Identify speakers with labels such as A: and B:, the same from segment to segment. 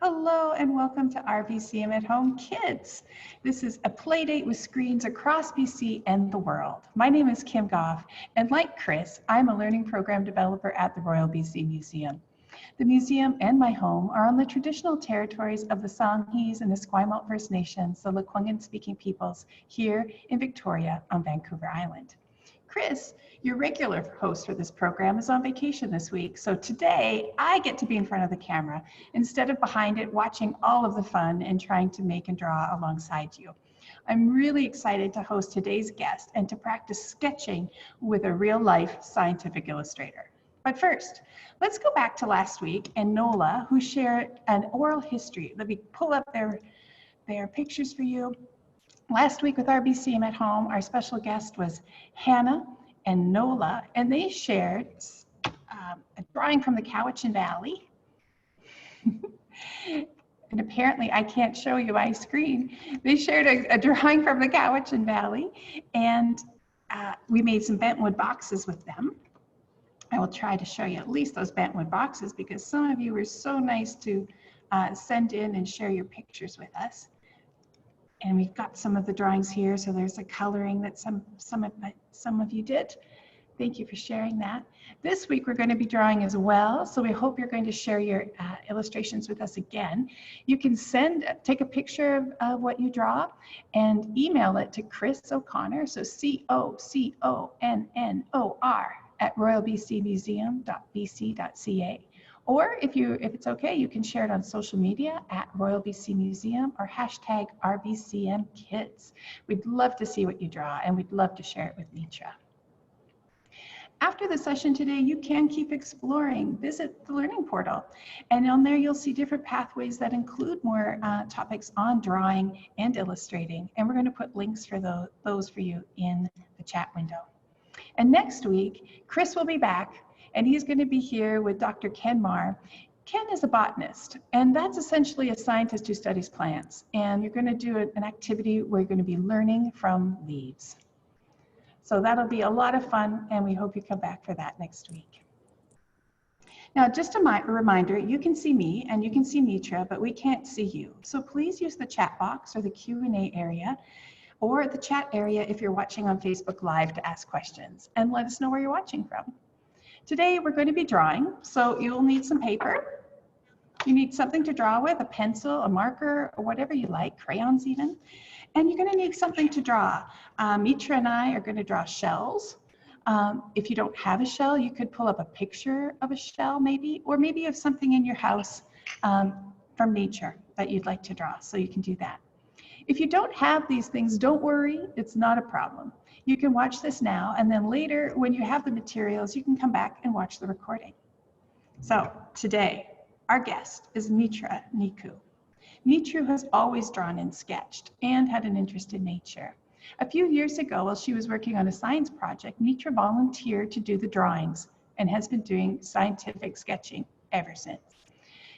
A: Hello and welcome to RBCM at Home Kids. This is a play date with screens across BC and the world. My name is Kim Goff, and like Chris, I'm a learning program developer at the Royal BC Museum. The museum and my home are on the traditional territories of the Songhees and the Esquimalt First Nations, the Lekwungen-speaking peoples, here in Victoria on Vancouver Island. Chris, your regular host for this program, is on vacation this week, so today I get to be in front of the camera instead of behind it watching all of the fun and trying to make and draw alongside you. I'm really excited to host today's guest and to practice sketching with a real-life scientific illustrator. But first, let's go back to last week and Nola, who shared an oral history. Let me pull up their pictures for you. Last week with RBCM at Home, our special guest was Hannah and Nola, and they shared a drawing from the Cowichan Valley. And apparently I can't show you my screen. They shared a drawing from the Cowichan Valley, and we made some bentwood boxes with them. I will try to show you at least those bentwood boxes because some of you were so nice to send in and share your pictures with us. And we've got some of the drawings here, so there's a coloring that some of you did. Thank you for sharing that. This week we're going to be drawing as well, so we hope you're going to share your illustrations with us again. You can take a picture of what you draw and email it to Chris O'Connor, so COCONNOR @royalbcmuseum.bc.ca. Or if it's okay, you can share it on social media at Royal BC Museum or hashtag RBCM Kids. We'd love to see what you draw, and we'd love to share it with Mitra. After the session today, you can keep exploring. Visit the Learning Portal, and on there you'll see different pathways that include more topics on drawing and illustrating, and we're going to put links for those for you in the chat window. And next week, Chris will be back, and he's going to be here with Dr. Ken Marr. Ken is a botanist, and that's essentially a scientist who studies plants. And you're going to do an activity where you're going to be learning from leaves. So that'll be a lot of fun, and we hope you come back for that next week. Now, just a reminder, you can see me and you can see Mitra, but we can't see you. So please use the chat box or the Q&A area, or the chat area if you're watching on Facebook Live to ask questions, and let us know where you're watching from. Today we're going to be drawing, so you'll need some paper. You need something to draw with, a pencil, a marker, or whatever you like, crayons even. And you're going to need something to draw. Mitra and I are going to draw shells. If you don't have a shell, you could pull up a picture of a shell maybe, or maybe you have something in your house from nature that you'd like to draw, so you can do that. If you don't have these things, don't worry, it's not a problem. You can watch this now, and then later, when you have the materials, you can come back and watch the recording. So today, our guest is Mitra Nikoo. Mitra has always drawn and sketched and had an interest in nature. A few years ago, while she was working on a science project, Mitra volunteered to do the drawings and has been doing scientific sketching ever since.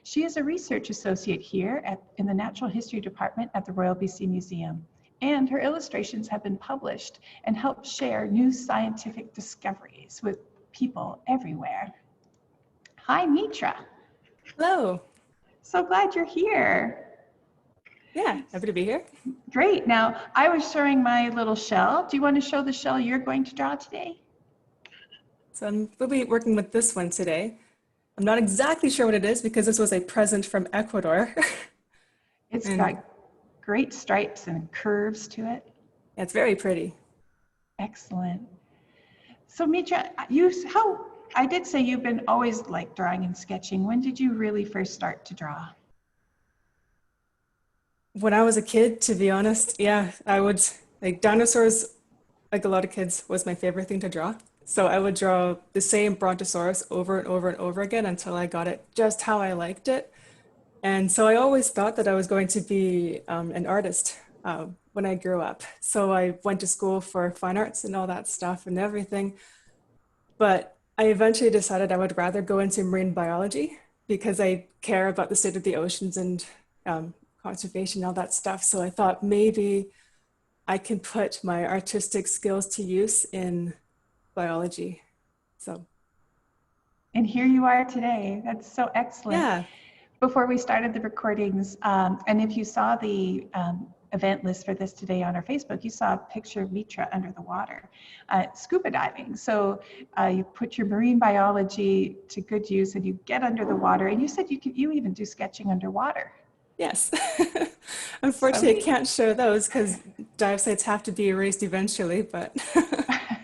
A: She is a research associate here in the Natural History Department at the Royal BC Museum, and her illustrations have been published and help share new scientific discoveries with people everywhere. Hi, Mitra.
B: Hello.
A: So glad you're here.
B: Yeah, happy to be here.
A: Great. Now, I was showing my little shell. Do you want to show the shell you're going to draw today?
B: So we'll be working with this one today. I'm not exactly sure what it is because this was a present from Ecuador.
A: It's got great stripes and curves to it.
B: Yeah, it's very pretty.
A: Excellent. So Mitra, I did say you've been always like drawing and sketching. When did you really first start to draw?
B: When I was a kid, to be honest, yeah, I would, like dinosaurs, like a lot of kids, was my favorite thing to draw. So I would draw the same brontosaurus over and over and over again until I got it just how I liked it. And so I always thought that I was going to be an artist when I grew up. So I went to school for fine arts and all that stuff and everything. But I eventually decided I would rather go into marine biology because I care about the state of the oceans and conservation and all that stuff. So I thought maybe I can put my artistic skills to use in biology. So.
A: And here you are today. That's so excellent.
B: Yeah.
A: before we started the recordings, and if you saw the event list for this today on our Facebook, you saw a picture of Mitra under the water, scuba diving. So you put your marine biology to good use and you get under the water, and you said you even do sketching underwater.
B: Yes.
A: So
B: Unfortunately, I
A: neat.
B: can't show those because dive sites have to be erased eventually, but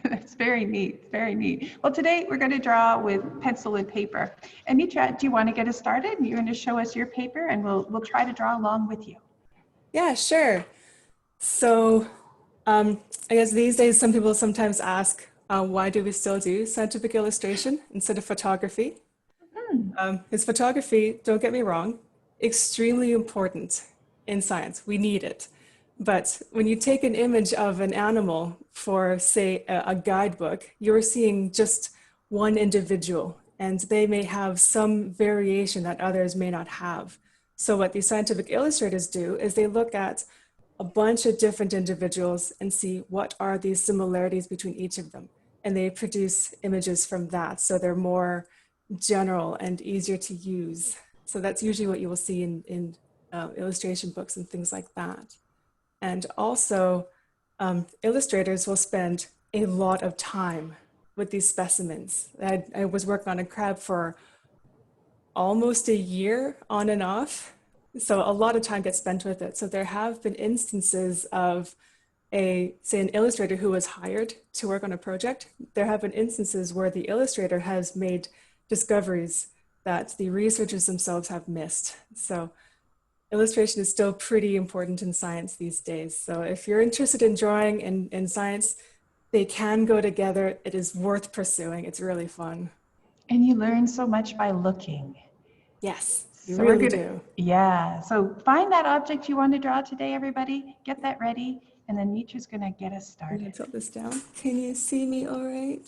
A: That's very neat, very neat. Well, today we're going to draw with pencil and paper. And Mitra, do you want to get us started? You're going to show us your paper and we'll try to draw along with you.
B: yeah, sure. So I guess these days some people sometimes ask, why do we still do scientific illustration instead of photography? Is photography, don't get me wrong, extremely important in science. We need it. But when you take an image of an animal for, say, a guidebook, you're seeing just one individual, and they may have some variation that others may not have. So what these scientific illustrators do is they look at a bunch of different individuals and see what are these similarities between each of them. And they produce images from that. So they're more general and easier to use. So that's usually what you will see in illustration books and things like that. And also, illustrators will spend a lot of time with these specimens. I was working on a crab for almost a year on and off. So a lot of time gets spent with it. So there have been instances of say an illustrator who was hired to work on a project. There have been instances where the illustrator has made discoveries that the researchers themselves have missed. So illustration is still pretty important in science these days. So if you're interested in drawing in science, they can go together. It is worth pursuing. It's really fun.
A: And you learn so much by looking.
B: Yes, you
A: So we're
B: really
A: gonna,
B: do.
A: yeah. So find that object you want to draw today, everybody. Get that ready, and then Mitra's gonna get us
B: I'm gonna
A: started.
B: tilt this down. Can you see me all right?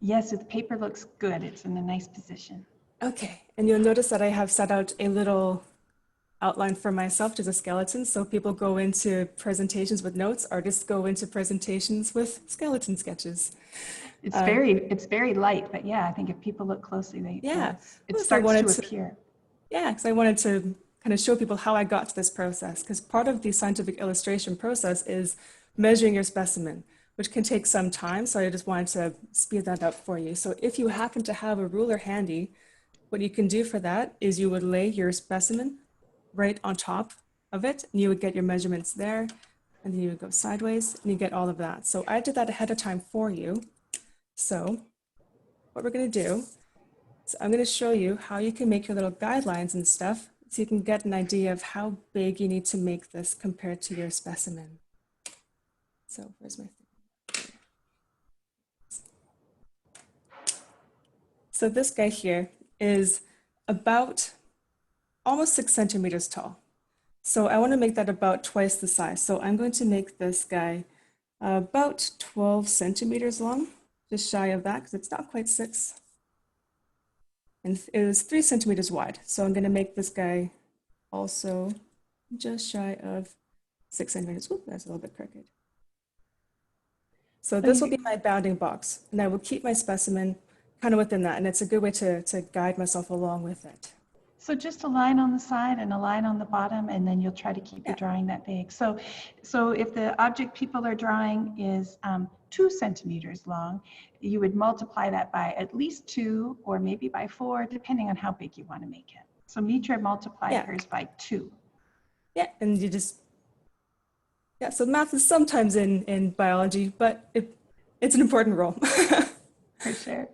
A: Yes, the paper looks good. It's in a nice position.
B: Okay, and you'll notice that I have set out a little outline for myself, just a skeleton. So people go into presentations with notes or just go into presentations with skeleton sketches.
A: It's very light, but yeah, I think if people look closely,
B: Yeah,
A: it
B: so I
A: starts
B: wanted
A: to
B: to,
A: appear.
B: yeah, because I wanted to kind of show people how I got to this process. Because part of the scientific illustration process is measuring your specimen, which can take some time. So I just wanted to speed that up for you. So if you happen to have a ruler handy, what you can do for that is you would lay your specimen right on top of it, and you would get your measurements there, and then you would go sideways, and you get all of that. So I did that ahead of time for you. So what we're gonna do is I'm gonna show you how you can make your little guidelines and stuff so you can get an idea of how big you need to make this compared to your specimen. So where's my thing? So this guy here is about almost 6 centimeters tall. So I want to make that about twice the size. So I'm going to make this guy about 12 centimeters long, just shy of that because it's not quite 6. And it is 3 centimeters wide. So I'm going to make this guy also just shy of 6 centimeters. Ooh, that's a little bit crooked. So this will be my bounding box, and I will keep my specimen kind of within that. And it's a good way to guide myself along with it.
A: So just a line on the side and a line on the bottom, and then you'll try to keep your drawing that big. So if the object people are drawing is 2 centimeters long, you would multiply that by at least 2 or maybe by 4, depending on how big you want to make it. So Mitra multiplied hers by 2.
B: Yeah, and you just, so math is sometimes in biology, but it's an important role.
A: For sure.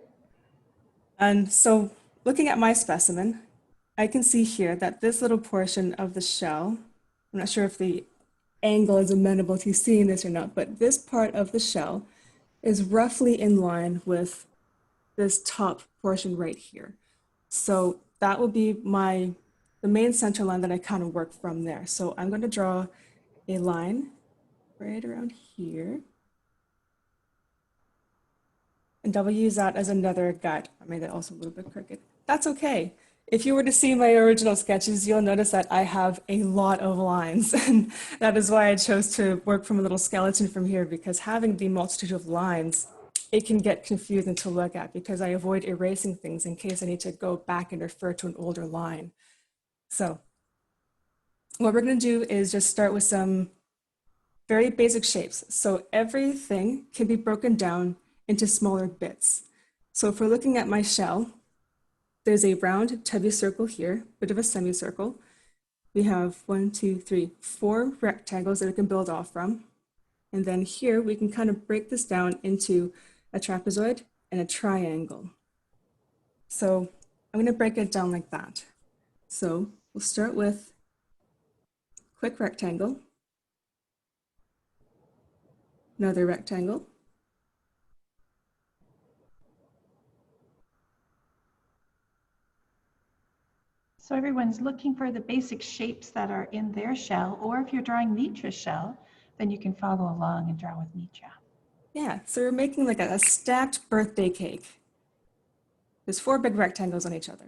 B: And so looking at my specimen, I can see here that this little portion of the shell, I'm not sure if the angle is amenable to seeing this or not, but this part of the shell is roughly in line with this top portion right here. So that will be the main center line that I kind of work from there. So I'm going to draw a line right around here. And I will use that as another guide. I made that also a little bit crooked. That's okay. If you were to see my original sketches, you'll notice that I have a lot of lines. And that is why I chose to work from a little skeleton from here, because having the multitude of lines, it can get confusing to look at because I avoid erasing things in case I need to go back and refer to an older line. So what we're going to do is just start with some very basic shapes. So everything can be broken down into smaller bits. So if we're looking at my shell, there's a round tubby circle here, bit of a semicircle. We have 1, 2, 3, 4 rectangles that we can build off from. And then here we can kind of break this down into a trapezoid and a triangle. So I'm going to break it down like that. So we'll start with a quick rectangle, another rectangle,
A: So everyone's looking for the basic shapes that are in their shell, or if you're drawing Mitra's shell, then you can follow along and draw with Mitra.
B: yeah, so we're making like a stacked birthday cake. There's 4 big rectangles on each other.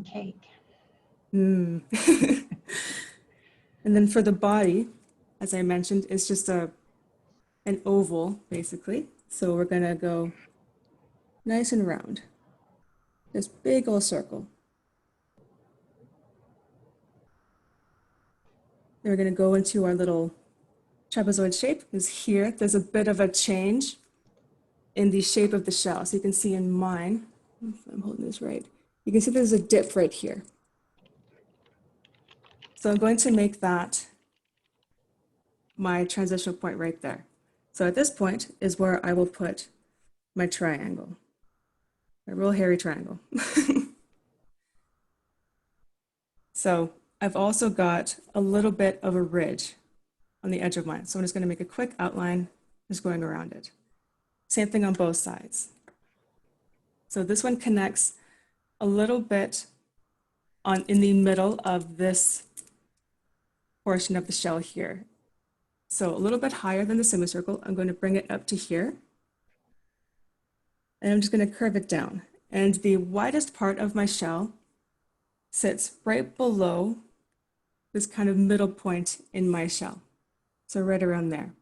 A: Cake.
B: And then for the body, as I mentioned, it's just an oval, basically. So we're gonna go nice and round. This big old circle. Then we're gonna go into our little trapezoid shape, because here there's a bit of a change in the shape of the shell. So you can see in mine, if I'm holding this right, you can see there's a dip right here. So I'm going to make that my transitional point right there. So at this point is where I will put my triangle, a real hairy triangle. So I've also got a little bit of a ridge on the edge of mine. So I'm just going to make a quick outline just going around it. Same thing on both sides. So this one connects a little bit in the middle of this portion of the shell here. So a little bit higher than the semicircle, I'm going to bring it up to here. And I'm just going to curve it down. And the widest part of my shell sits right below this kind of middle point in my shell. So right around there.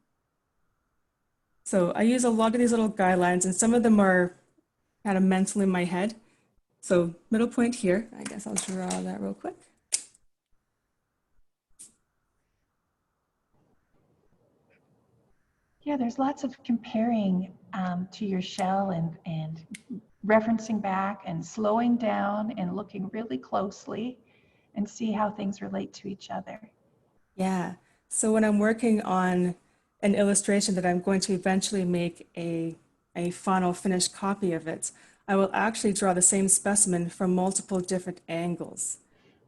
B: So I use a lot of these little guidelines, and some of them are kind of mental in my head. So middle point here, I guess I'll draw that real quick.
A: Yeah, there's lots of comparing to your shell and referencing back and slowing down and looking really closely and see how things relate to each other.
B: Yeah, so when I'm working on an illustration that I'm going to eventually make a final finished copy of it, I will actually draw the same specimen from multiple different angles,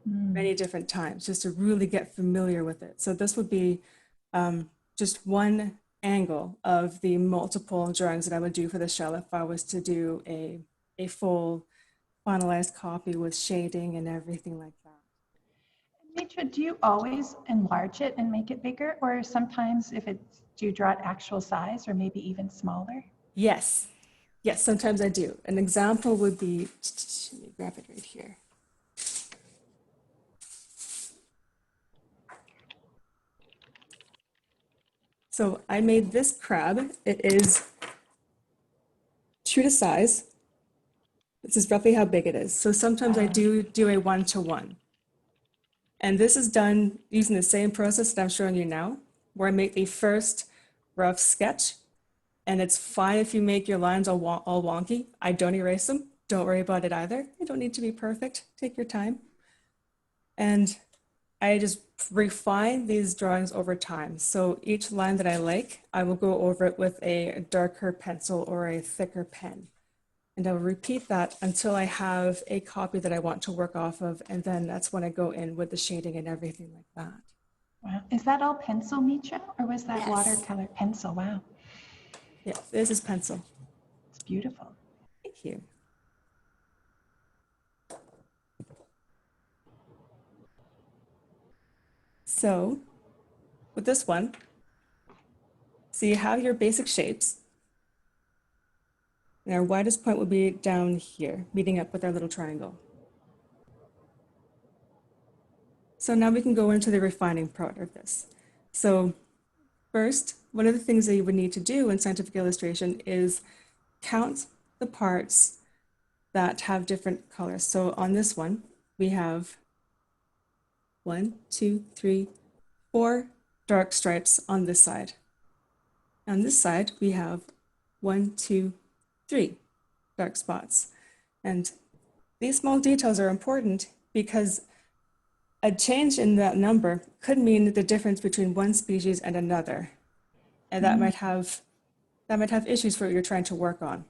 B: many different times, just to really get familiar with it. So this would be just one angle of the multiple drawings that I would do for the shell if I was to do a full finalized copy with shading and everything like that.
A: Mitra, do you always enlarge it and make it bigger, or sometimes do you draw it actual size or maybe even smaller?
B: Yes, yes, sometimes I do. An example would be, let me grab it right here. So I made this crab. It is true to size. This is roughly how big it is. So sometimes I do a 1-to-1. And this is done using the same process that I'm showing you now, where I make a first rough sketch. And it's fine if you make your lines all wonky. I don't erase them. Don't worry about it either. They don't need to be perfect. Take your time. And I just refine these drawings over time. So each line that I like, I will go over it with a darker pencil or a thicker pen. And I will repeat that until I have a copy that I want to work off of. And then that's when I go in with the shading and everything like that.
A: Wow. Is that all pencil, Mitra, or was that
B: Yes.
A: watercolor pencil? Wow.
B: Yeah, this is pencil.
A: It's beautiful.
B: Thank you. So with this one, so you have your basic shapes. And our widest point would be down here, meeting up with our little triangle. So now we can go into the refining part of this. So first, one of the things that you would need to do in scientific illustration is count the parts that have different colors. So on this one, we have 1, 2, 3, 4 dark stripes on this side. On this side, we have 1, 2, 3 dark spots. And these small details are important because a change in that number could mean the difference between one species and another. And that might have issues for what you're trying to work on.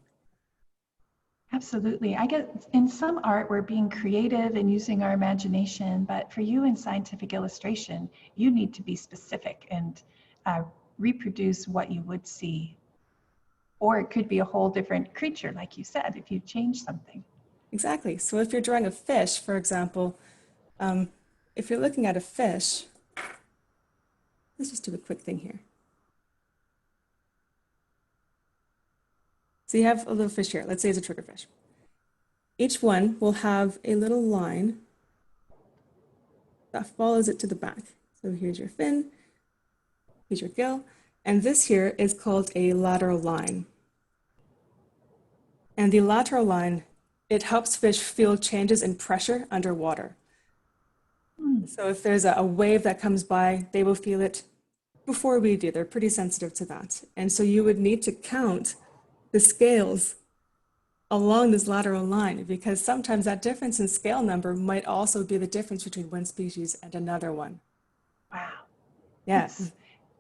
A: Absolutely. I guess in some art, we're being creative and using our imagination, but for you in scientific illustration, you need to be specific and reproduce what you would see. Or it could be a whole different creature, like you said, if you change something.
B: Exactly. So if you're drawing a fish, for example, if you're looking at a fish, let's just do a quick thing here. So you have a little fish here. Let's say it's a triggerfish. Each one will have a little line that follows it to the back. So here's your fin, here's your gill, and this here is called a lateral line. And the lateral line, it helps fish feel changes in pressure underwater. So if there's a wave that comes by, they will feel it before we do. They're pretty sensitive to that. And so you would need to count the scales along this lateral line, because sometimes that difference in scale number might also be the difference between one species and another one.
A: Wow.
B: Yeah.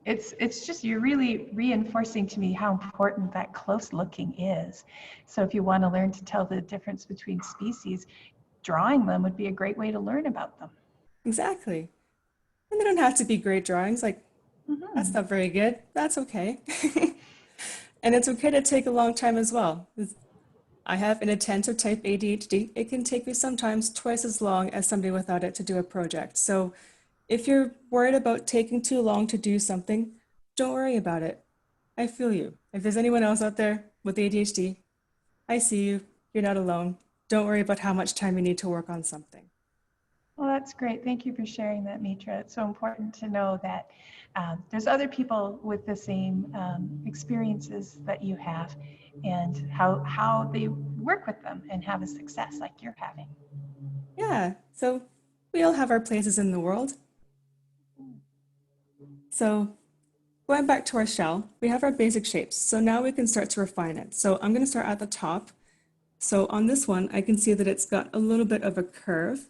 A: It's just, you're really reinforcing to me how important that close looking is. So if you want to learn to tell the difference between species, drawing them would be a great way to learn about them.
B: Exactly. And they don't have to be great drawings, like, that's not very good. That's okay. And it's okay to take a long time as well. I have an attentive type ADHD. It can take me sometimes twice as long as somebody without it to do a project. So if you're worried about taking too long to do something, don't worry about it. I feel you. If there's anyone else out there with ADHD, I see you. You're not alone. Don't worry about how much time you need to work on something.
A: Well, that's great. Thank you for sharing that, Mitra. It's so important to know that there's other people with the same experiences that you have, and how they work with them and have a success like you're having.
B: Yeah, so we all have our places in the world. So going back to our shell, we have our basic shapes. So now we can start to refine it. So I'm going to start at the top. So on this one, I can see that it's got a little bit of a curve.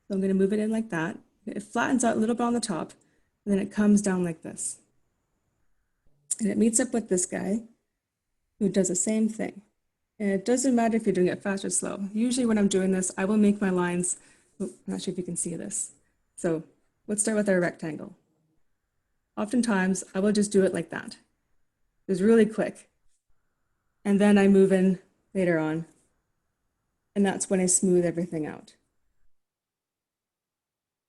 B: So I'm going to move it in like that. It flattens out a little bit on the top, and then it comes down like this. And it meets up with this guy who does the same thing. And it doesn't matter if you're doing it fast or slow. Usually when I'm doing this, I will make my lines, I'm not sure if you can see this. So let's start with our rectangle. Oftentimes, I will just do it like that. It's really quick. And then I move in later on. And that's when I smooth everything out.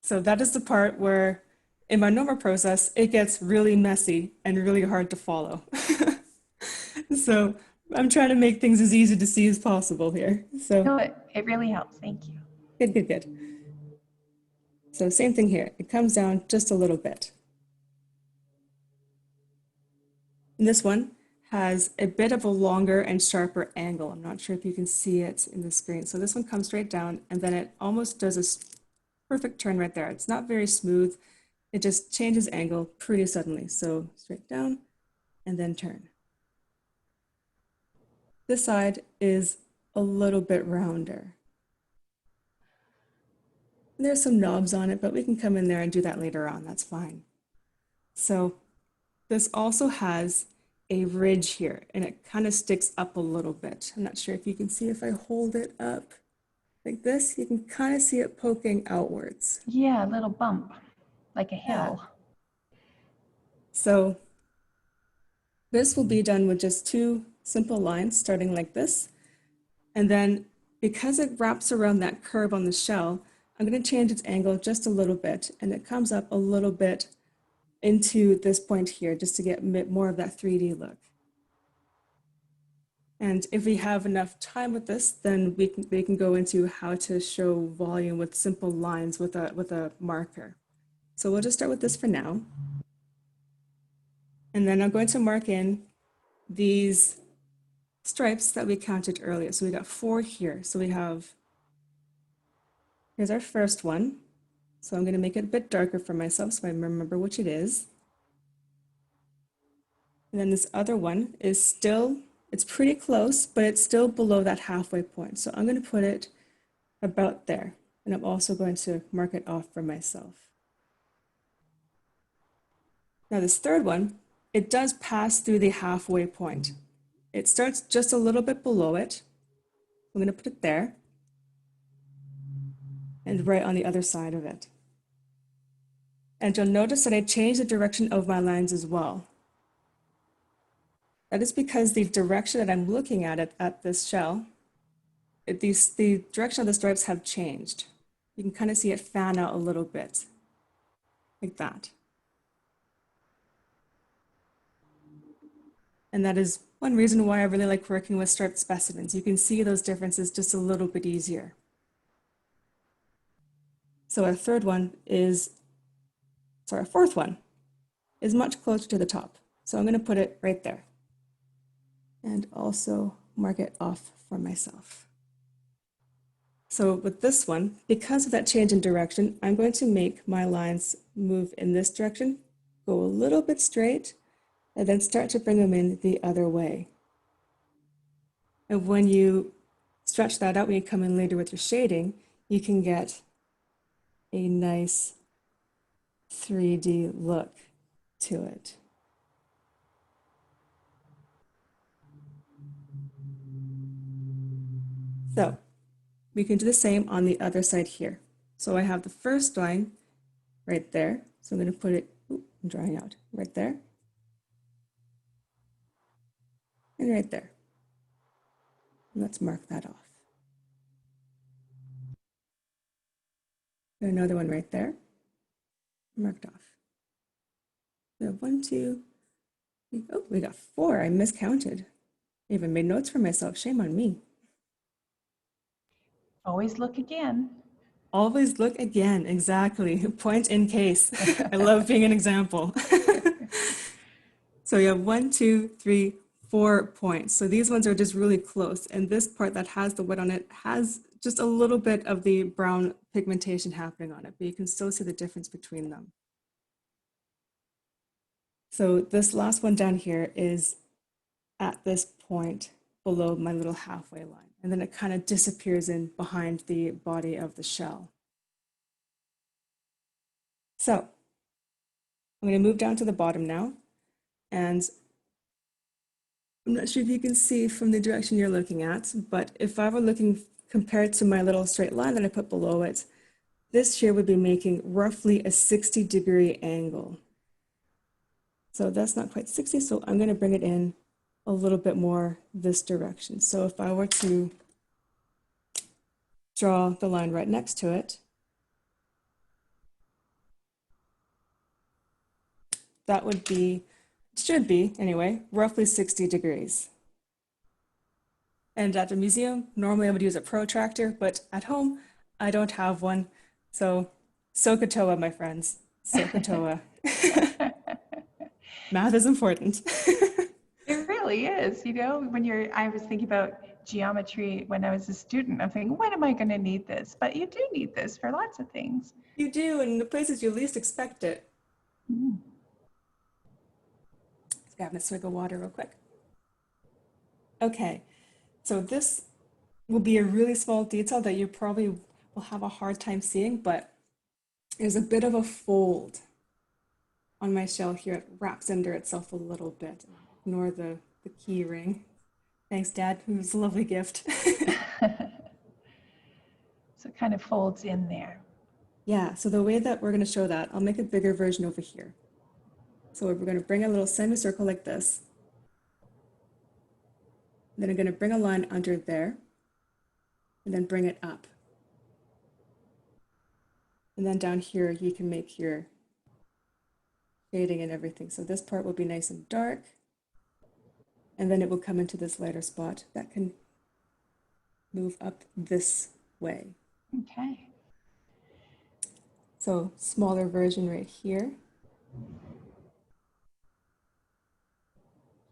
B: So that is the part where in my normal process, it gets really messy and really hard to follow. So I'm trying to make things as easy to see as possible here. So
A: No, it really helps. Thank you.
B: good, good, good. So same thing here. It comes down just a little bit. And this one has a bit of a longer and sharper angle. I'm not sure if you can see it in the screen. So this one comes straight down, and then it almost does a perfect turn right there. It's not very smooth. It just changes angle pretty suddenly. So straight down and then turn. This side is a little bit rounder. And there's some knobs on it, but we can come in there and do that later on. That's fine. So this also has a ridge here, and it kind of sticks up a little bit. I'm not sure if you can see. If I hold it up like this, you can kind of see it poking outwards.
A: Yeah, a little bump, like a hill.
B: So this will be done with just two simple lines starting like this. And then because it wraps around that curve on the shell, I'm going to change its angle just a little bit, and it comes up a little bit into this point here just to get more of that 3D look. And if we have enough time with this, then we can go into how to show volume with simple lines with a marker. So we'll just start with this for now. And then I'm going to mark in these stripes that we counted earlier. So we got 4 here. So we have Here's our first one. So I'm going to make it a bit darker for myself so I remember which it is. And then this other one is still, it's pretty close, but it's still below that halfway point. So I'm going to put it about there. And I'm also going to mark it off for myself. Now this third one, it does pass through the halfway point. It starts just a little bit below it. I'm going to put it there and right on the other side of it. And you'll notice that I changed the direction of my lines as well. That is because the direction that I'm looking at it at this shell, the direction of the stripes have changed. You can kind of see it fan out a little bit, like that. And that is one reason why I really like working with striped specimens. You can see those differences just a little bit easier. So our fourth one is much closer to the top. So I'm going to put it right there and also mark it off for myself. So with this one, because of that change in direction, I'm going to make my lines move in this direction, go a little bit straight, and then start to bring them in the other way. And when you stretch that out, when you come in later with your shading, you can get a nice 3D look to it. So we can do the same on the other side here. So I have the first line right there. So I'm going to put it, I'm drawing out right there. And right there. And let's mark that off. Another one right there, marked off. We have 1, 2, 3, oh, we got 4. I miscounted. I even made notes for myself. Shame on me.
A: Always look again.
B: Always look again, exactly. Point in case. I love being an example. So you have 1, 2, 3, 4 points. So these ones are just really close. And this part that has the wet on it has just a little bit of the brown pigmentation happening on it, but you can still see the difference between them. So this last one down here is at this point below my little halfway line. And then it kind of disappears in behind the body of the shell. So I'm going to move down to the bottom now. And I'm not sure if you can see from the direction you're looking at, but if I were looking compared to my little straight line that I put below it, this here would be making roughly a 60-degree angle. So that's not quite 60, so I'm going to bring it in a little bit more this direction. So if I were to draw the line right next to it, that would be, should be anyway, roughly 60 degrees. And at the museum, normally I would use a protractor, but at home, I don't have one. So SOHCAHTOA, my friends, SOHCAHTOA. Math is important.
A: It really is, you know, I was thinking about geometry when I was a student. I'm thinking, when am I going to need this? But you do need this for lots of things.
B: You do, in the places you least expect it.
A: Mm.
B: Let's grab a swig of water real quick. Okay, so this will be a really small detail that you probably will have a hard time seeing, but there's a bit of a fold on my shell here. It wraps under itself a little bit. Ignore the key ring. Thanks, Dad. It was a lovely gift.
A: So it kind of folds in there.
B: Yeah, so the way that we're going to show that, I'll make a bigger version over here. So we're going to bring a little semicircle like this. Then I'm going to bring a line under there and then bring it up. And then down here, you can make your shading and everything. So this part will be nice and dark. And then it will come into this lighter spot that can move up this way.
A: Okay.
B: So smaller version right here.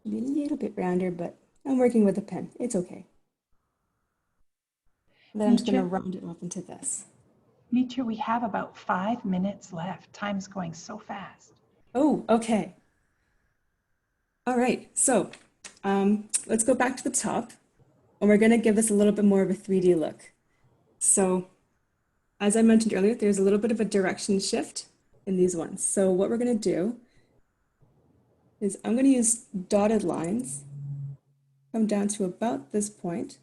B: Be a little bit rounder, but I'm working with a pen. It's okay. And then I'm just going to round it off into this.
A: Mitra, we have about 5 minutes left. Time's going so fast.
B: Oh, okay. All right, so let's go back to the top, and we're going to give this a little bit more of a 3D look. So as I mentioned earlier, there's a little bit of a direction shift in these ones. So what we're going to do is I'm going to use dotted lines, come down to about this point.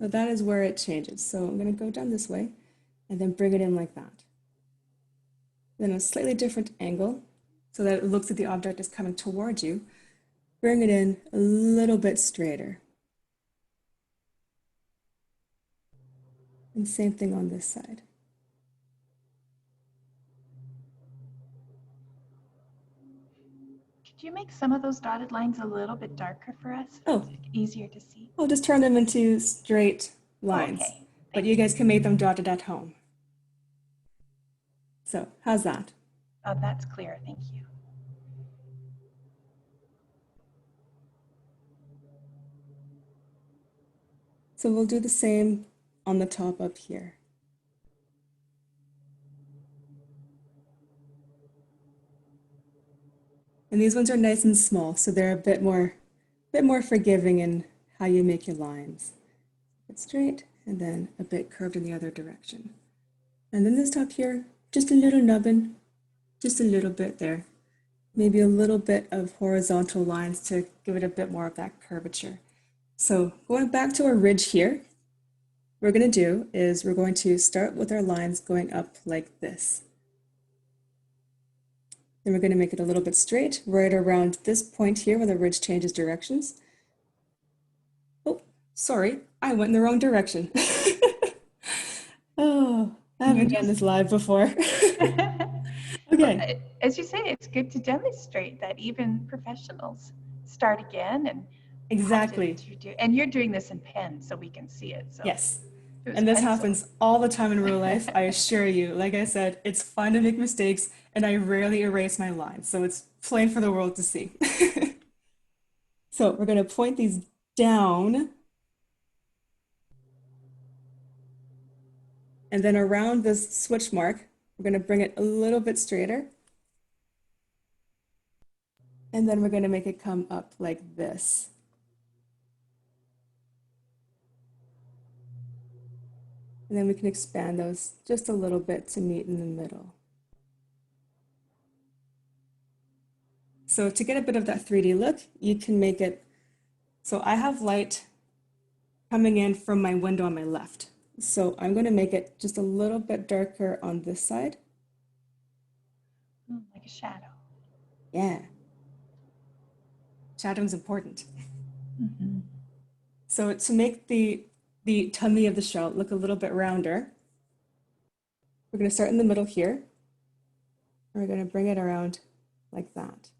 B: So that is where it changes. So I'm going to go down this way and then bring it in like that. Then a slightly different angle so that it looks like the object is coming towards you. Bring it in a little bit straighter. And same thing on this side.
A: Could you make some of those dotted lines a little bit darker for us?
B: Oh,
A: It's easier to see.
B: I'll just turn them into straight lines.
A: Okay.
B: But you guys can make them dotted at home. So how's that?
A: Oh, that's clear. Thank you.
B: So we'll do the same on the top up here. And these ones are nice and small, so they're a bit more forgiving in how you make your lines. A bit straight and then a bit curved in the other direction. And then this top here, just a little nubbin, just a little bit there. Maybe a little bit of horizontal lines to give it a bit more of that curvature. So going back to our ridge here, what we're going to do is we're going to start with our lines going up like this. Then we're going to make it a little bit straight right around this point here where the ridge changes directions. Oh, sorry, I went in the wrong direction. Oh, I haven't done this live before. Okay.
A: As you say, it's good to demonstrate that even professionals start again and
B: Exactly.
A: and you're doing this in pen so we can see it. So
B: yes. And this happens all the time in real life, I assure you. Like I said, it's fun to make mistakes, and I rarely erase my lines, so it's plain for the world to see. So we're going to point these down, and then around this switch mark, we're going to bring it a little bit straighter, and then we're going to make it come up like this. And then we can expand those just a little bit to meet in the middle. So to get a bit of that 3D look, you can make it, so I have light coming in from my window on my left. So I'm going to make it just a little bit darker on this side.
A: Like a shadow.
B: Yeah. Shadow's important.
A: Mm-hmm.
B: So to make the tummy of the shell look a little bit rounder, we're going to start in the middle here. And we're going to bring it around like that.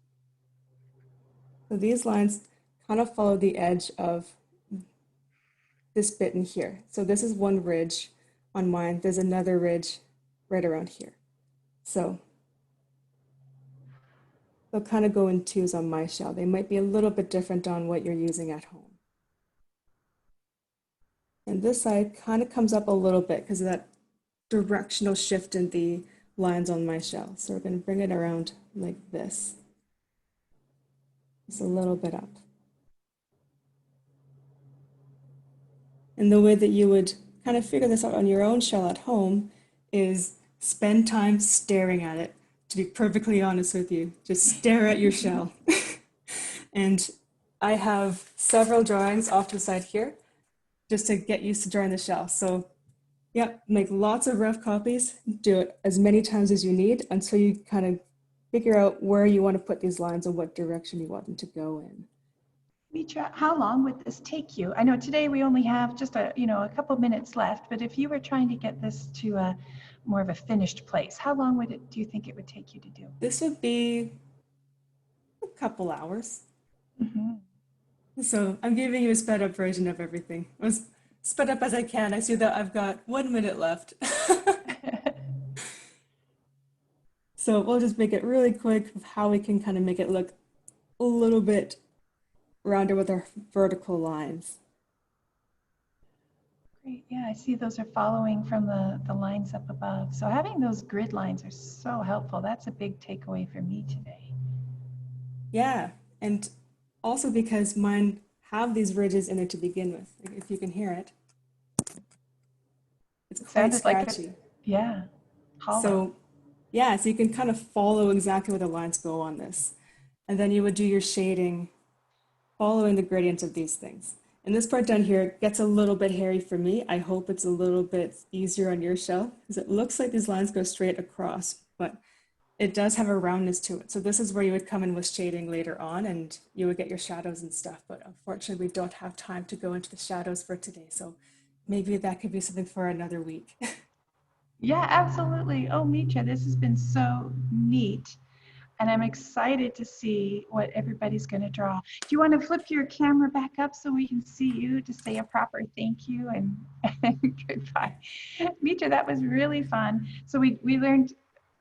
B: So these lines kind of follow the edge of this bit in here. So this is one ridge on mine. There's another ridge right around here. So they'll kind of go in twos on my shell. They might be a little bit different on what you're using at home. And this side kind of comes up a little bit because of that directional shift in the lines on my shell. So we're going to bring it around like this. Just a little bit up. And the way that you would kind of figure this out on your own shell at home is spend time staring at it. To be perfectly honest with you, just stare at your shell. And I have several drawings off to the side here just to get used to drawing the shell. So yeah, make lots of rough copies, do it as many times as you need until you kind of figure out where you want to put these lines and what direction you want them to go in.
A: Mitra, how long would this take you? I know today we only have just a couple minutes left, but if you were trying to get this to a more of a finished place, how long do you think it would take you to do?
B: This would be a couple hours. Mm-hmm. So I'm giving you a sped up version of everything. As sped up as I can. I see that I've got 1 minute left. So we'll just make it really quick of how we can kind of make it look a little bit rounder with our vertical lines.
A: Great. Yeah, I see those are following from the lines up above. So having those grid lines are so helpful. That's a big takeaway for me today.
B: Yeah, and also because mine have these ridges in it to begin with. Like if you can hear it, it's
A: It
B: quite
A: sounded like it,
B: scratchy.
A: yeah, hollow.
B: So yeah, so you can kind of follow exactly where the lines go on this. And then you would do your shading following the gradients of these things. And this part down here gets a little bit hairy for me. I hope it's a little bit easier on your shelf because it looks like these lines go straight across, but it does have a roundness to it. So this is where you would come in with shading later on and you would get your shadows and stuff. But unfortunately, we don't have time to go into the shadows for today. So maybe that could be something for another week.
A: Yeah, absolutely. Oh, Mitra, this has been so neat. And I'm excited to see what everybody's going to draw. Do you want to flip your camera back up so we can see you to say a proper thank you and goodbye? Mitra, that was really fun. So we learned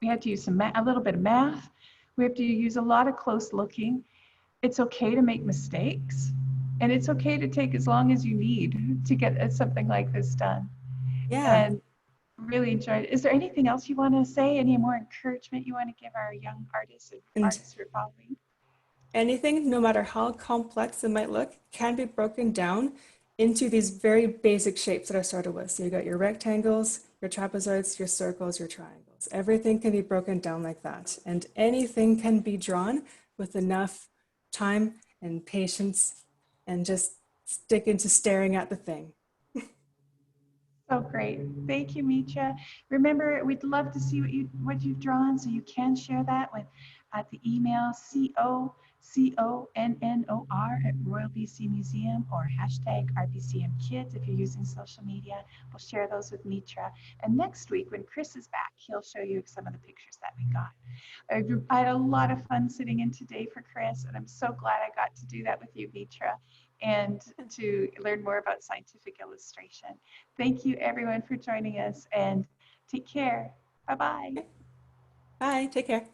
A: we had to use a little bit of math. We have to use a lot of close looking. It's okay to make mistakes. And it's okay to take as long as you need to get something like this done.
B: Yeah.
A: And really enjoyed it. Is there anything else you want to say? Any more encouragement you want to give our young artists and
B: And
A: artists who are following?
B: anything, no matter how complex it might look, can be broken down into these very basic shapes that I started with. So you got your rectangles, your trapezoids, your circles, your triangles. Everything can be broken down like that. And anything can be drawn with enough time and patience and just stick into staring at the thing.
A: So great. Thank you, Mitra. Remember, we'd love to see what you've drawn, so you can share that with at the email connor@Royal BC Museum or hashtag RBCM Kids if you're using social media. We'll share those with Mitra. And next week, when Chris is back, he'll show you some of the pictures that we got. I had a lot of fun sitting in today for Chris, and I'm so glad I got to do that with you, Mitra, and to learn more about scientific illustration. Thank you, everyone, for joining us, and take care. Bye-bye.
B: Bye, take care.